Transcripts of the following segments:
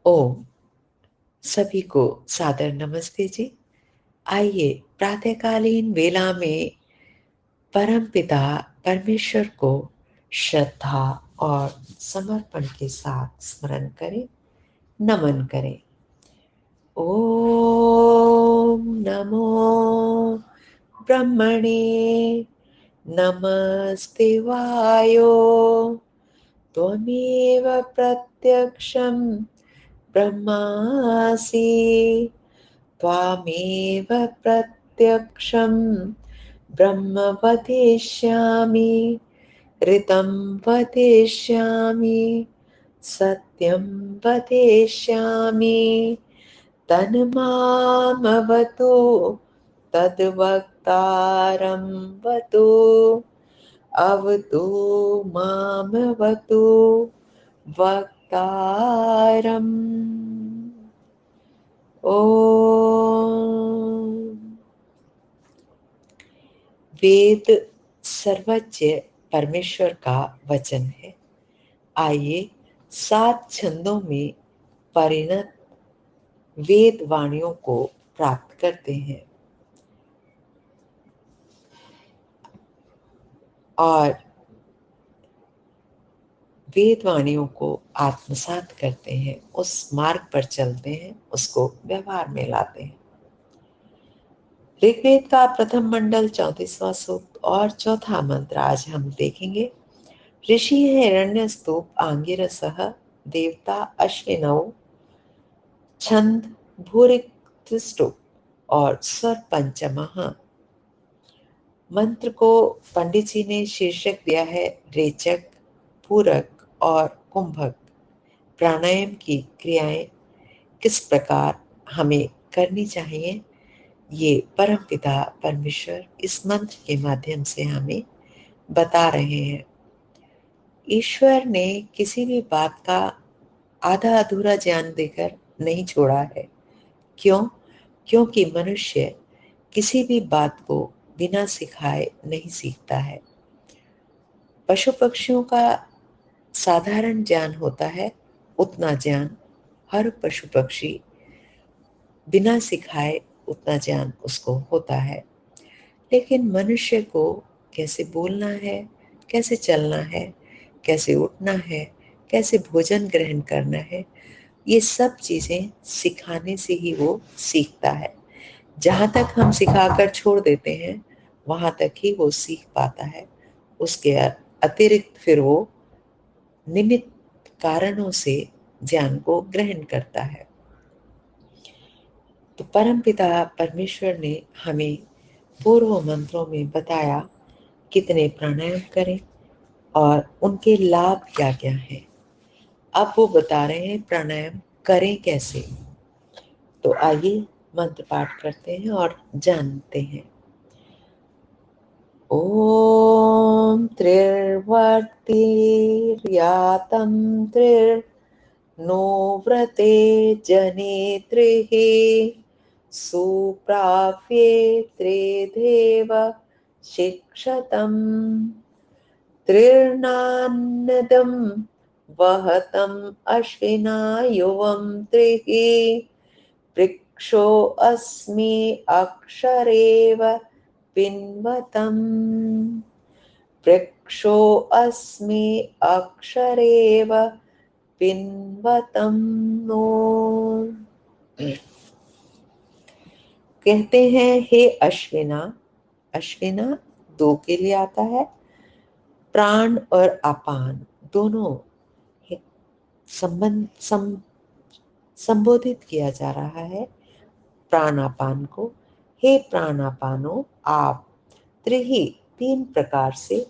ओम सभी को सादर नमस्ते जी। आइए प्रातःकालीन वेला में परम पिता परमेश्वर को श्रद्धा और समर्पण के साथ स्मरण करें, नमन करें। ओम नमो ब्रह्मणे नमस्ते वायो त्वमेव प्रत्यक्षं ब्रह्मासि त्वामेव प्रत्यक्षं ब्रह्म वदिष्यामि ऋतं वदिष्यामि सत्यं वदिष्यामि तन्मामवतु तद्वक्तारं वतु अवतु मामवतु वक्तारम्। ओम। वेद सर्वज्ञ परमेश्वर का वचन है। आइए 7 छंदों में परिणत वेद वाणियों को प्राप्त करते हैं और वेद वाणियों को आत्मसात करते हैं, उस मार्ग पर चलते हैं, उसको व्यवहार में लाते हैं। ऋग्वेद का प्रथम मंडल 34वां सूक्त और चौथा मंत्र आज हम देखेंगे। ऋषि हिरण्यस्तुप आंगिरसः देवता अश्विनौ छंद भूरिक्तुष्टुप और स्वर पंचमः। मंत्र को पंडित जी ने शीर्षक दिया है रेचक, पूरक और कुंभक। प्राणायाम की क्रियाएं किस प्रकार हमें करनी चाहिए, ये परमपिता परमेश्वर इस मंत्र के माध्यम से हमें बता रहे हैं। ईश्वर ने किसी भी बात का आधा अधूरा ज्ञान देकर नहीं छोड़ा है। क्यों? क्योंकि मनुष्य किसी भी बात को बिना सिखाए नहीं सीखता है। पशु पक्षियों का साधारण ज्ञान होता है, उतना ज्ञान हर पशु पक्षी बिना सिखाए उतना ज्ञान उसको होता है। लेकिन मनुष्य को कैसे बोलना है, कैसे चलना है, कैसे उठना है, कैसे भोजन ग्रहण करना है, ये सब चीज़ें सिखाने से ही वो सीखता है। जहाँ तक हम सिखाकर छोड़ देते हैं वहाँ तक ही वो सीख पाता है। उसके अतिरिक्त फिर वो निमित्त कारणों से ज्ञान को ग्रहण करता है। तो परमपिता परमेश्वर ने हमें पूर्व मंत्रों में बताया कितने प्राणायाम करें और उनके लाभ क्या क्या हैं। अब वो बता रहे हैं प्राणायाम करें कैसे। तो आइए मंत्र पाठ करते हैं और जानते हैं। ओम त्रिर्वर्तिर्यातं त्रिर्नो व्रते जने त्रिः सुप्राप्ये त्रिदेव शिक्षतम् त्रिर्नान्नदं वहतम् अश्विना युवं त्रिः वृक्षो अस्मि अक्षरेव पिन्वतम् वृक्षो अस्मि अक्षरेव पिन्वतम्। नो कहते हैं हे अश्विना। अश्विना 2 के लिए आता है। प्राण और अपान दोनों संबोधित किया जा रहा है प्राणापान को। हे प्राणापानो, आप त्रिही 3 प्रकार से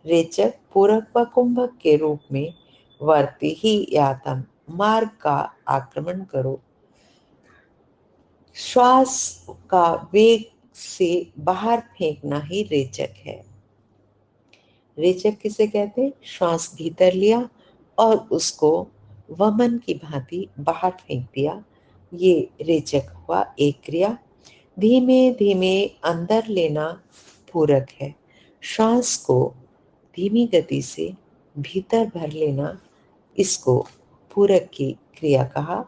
रेचक, पूरक व कुंभक के रूप में वर्ती ही यातम मार्ग का आक्रमण करो। श्वास का वेग से बाहर फेंकना ही रेचक है। रेचक किसे कहते हैं? श्वास भीतर लिया और उसको वमन की भांति बाहर फेंक दिया, ये रेचक हुआ एक क्रिया। धीमे धीमे अंदर लेना पूरक है। श्वास को धीमी गति से भीतर भर लेना, इसको पूरक की क्रिया कहा।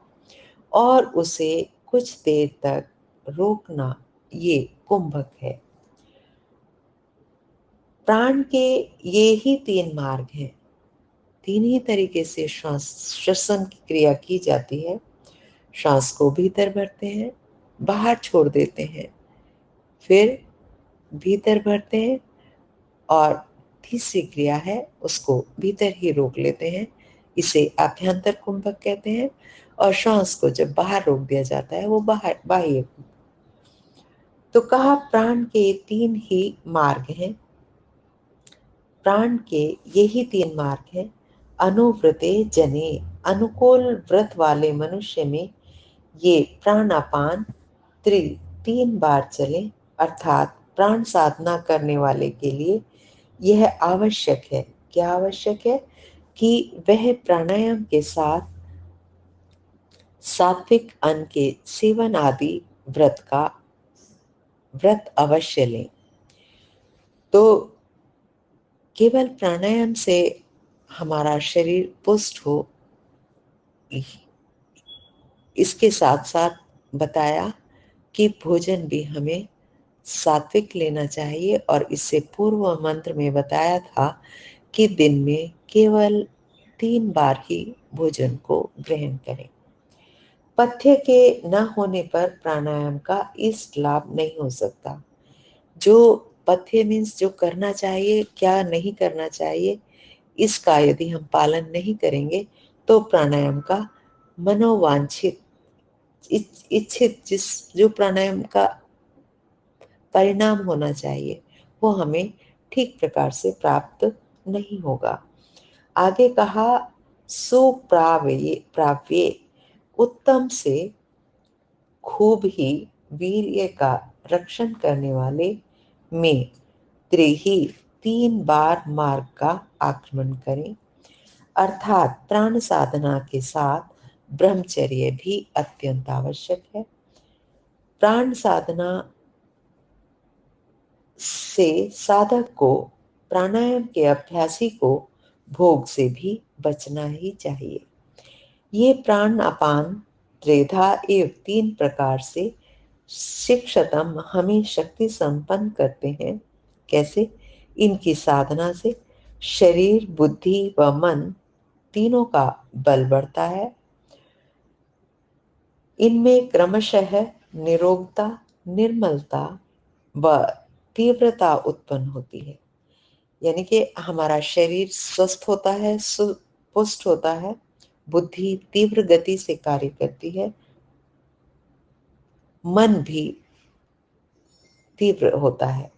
और उसे कुछ देर तक रोकना, ये कुंभक है। प्राण के ये ही 3 मार्ग हैं। 3 ही तरीके से श्वास श्वसन की क्रिया की जाती है। श्वास को भीतर भरते हैं, बाहर छोड़ देते हैं, फिर भीतर भरते हैं और तीसरी क्रिया है उसको भीतर ही रोक लेते हैं। इसे आभ्यंतर कुंभक कहते हैं। और श्वास को जब बाहर रोक दिया जाता है वो बाहर बाह्य। तो कहा प्राण के 3 ही मार्ग हैं। प्राण के यही 3 मार्ग हैं। अनुव्रते जने, अनुकूल व्रत वाले मनुष्य में ये प्राणापान 3 बार चले, अर्थात प्राण साधना करने वाले के लिए यह आवश्यक है। क्या आवश्यक है? कि वह प्राणायाम के साथ सात्विक अन्न के सेवन आदि व्रत अवश्य लें। तो केवल प्राणायाम से हमारा शरीर पुष्ट हो, इसके साथ साथ बताया कि भोजन भी हमें सात्विक लेना चाहिए। और इससे पूर्व मंत्र में बताया था कि दिन में केवल 3 बार ही भोजन को ग्रहण करें। पथ्य के न होने पर प्राणायाम का इष्ट लाभ नहीं हो सकता। जो पथ्य मीन्स जो करना चाहिए, क्या नहीं करना चाहिए, इसका यदि हम पालन नहीं करेंगे तो प्राणायाम का मनोवांछित इच्छित जो प्राणायाम का परिणाम होना चाहिए वो हमें ठीक प्रकार से प्राप्त नहीं होगा। आगे कहा सुप्राव्ये, उत्तम से खूब ही वीर्य का रक्षण करने वाले में त्रिही 3 बार मार्ग का आक्रमण करें। अर्थात प्राण साधना के साथ ब्रह्मचर्य भी अत्यंत आवश्यक है। प्राण साधना से साधक को, प्राणायाम के अभ्यासी को भोग से भी बचना ही चाहिए। ये प्राण अपान त्रेधा एवं 3 प्रकार से शिक्षतम हमें शक्ति संपन्न करते हैं। कैसे? इनकी साधना से शरीर, बुद्धि व मन तीनों का बल बढ़ता है। इनमें क्रमशः निरोगता, निर्मलता व तीव्रता उत्पन्न होती है। यानी कि हमारा शरीर स्वस्थ होता है, सुपुष्ट होता है, बुद्धि तीव्र गति से कार्य करती है, मन भी तीव्र होता है।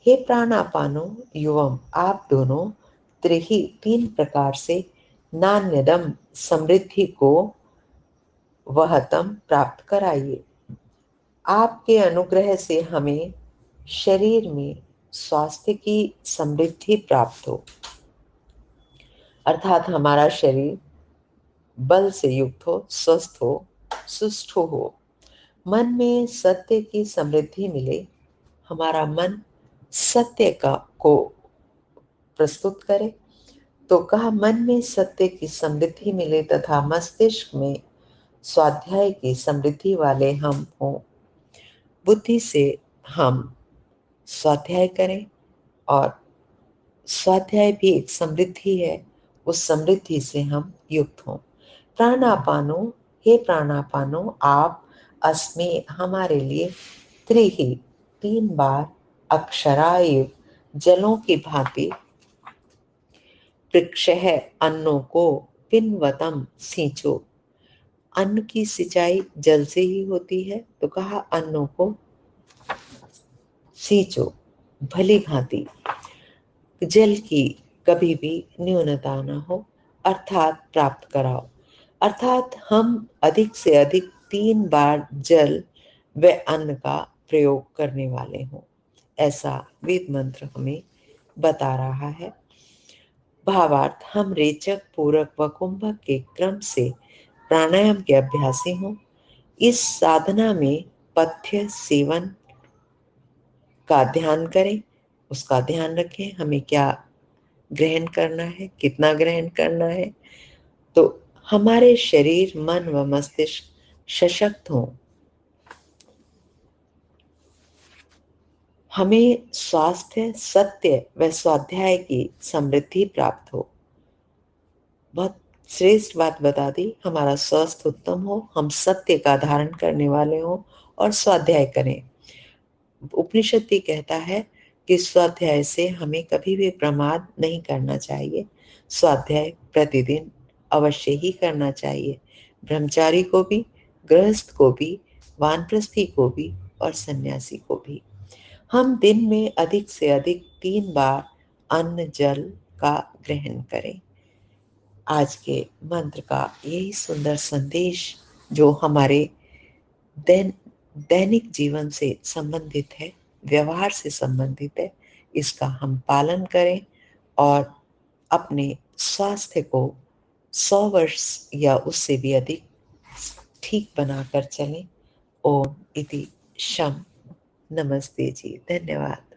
हे प्राणापानो युवम, आप दोनों त्रिही 3 प्रकार से नान्यदम समृद्धि को वहतम प्राप्त कराइए। आपके अनुग्रह से हमें शरीर में स्वास्थ्य की समृद्धि प्राप्त हो, अर्थात हमारा शरीर बल से युक्त हो, स्वस्थ हो, सुष्ठ हो। मन में सत्य की समृद्धि मिले, हमारा मन सत्य को प्रस्तुत करे। तो कहा मन में सत्य की समृद्धि मिले तथा मस्तिष्क में स्वाध्याय की समृद्धि वाले हम हों। बुद्धि से हम स्वाध्याय करें, और स्वाध्याय भी एक समृद्धि है, उस समृद्धि से हम युक्त हों। प्राणापानो, हे प्राणापानो, आप अस्मि हमारे लिए त्रिही 3 बार अक्षरायुव जलों की भांति पृक्षः अन्नों को पिनवतम सींचो। अन्न की सिंचाई जल से ही होती है, तो कहा अन्नों को सींचो भली भांति, जल की कभी भी न्यूनता न हो, अर्थात प्राप्त कराओ। अर्थात हम अधिक से अधिक 3 बार जल व अन्न का प्रयोग करने वाले हों, ऐसा वेद मंत्र हमें बता रहा है। भावार्थ, हम रेचक, पूरक व कुंभक के क्रम से प्राणायाम के अभ्यासी हों। इस साधना में पथ्य सेवन का ध्यान करें, उसका ध्यान रखें, हमें क्या ग्रहण करना है, कितना ग्रहण करना है। तो हमारे शरीर, मन व मस्तिष्क सशक्त हों, हमें स्वास्थ्य, सत्य व स्वाध्याय की समृद्धि प्राप्त हो। बहुत श्रेष्ठ बात बता दी। हमारा स्वास्थ्य उत्तम हो, हम सत्य का धारण करने वाले हों और स्वाध्याय करें। उपनिषद भी कहता है कि स्वाध्याय से हमें कभी भी प्रमाद नहीं करना चाहिए। स्वाध्याय प्रतिदिन अवश्य ही करना चाहिए, ब्रह्मचारी को भी, गृहस्थ को भी, वानप्रस्थी को भी और सन्यासी को भी। हम दिन में अधिक से अधिक 3 बार अन्न जल का ग्रहण करें। आज के मंत्र का यही सुंदर संदेश जो हमारे दैनिक जीवन से संबंधित है, व्यवहार से संबंधित है, इसका हम पालन करें और अपने स्वास्थ्य को 100 वर्ष या उससे भी अधिक ठीक बनाकर चलें। ओम इति शम। नमस्ते जी, धन्यवाद।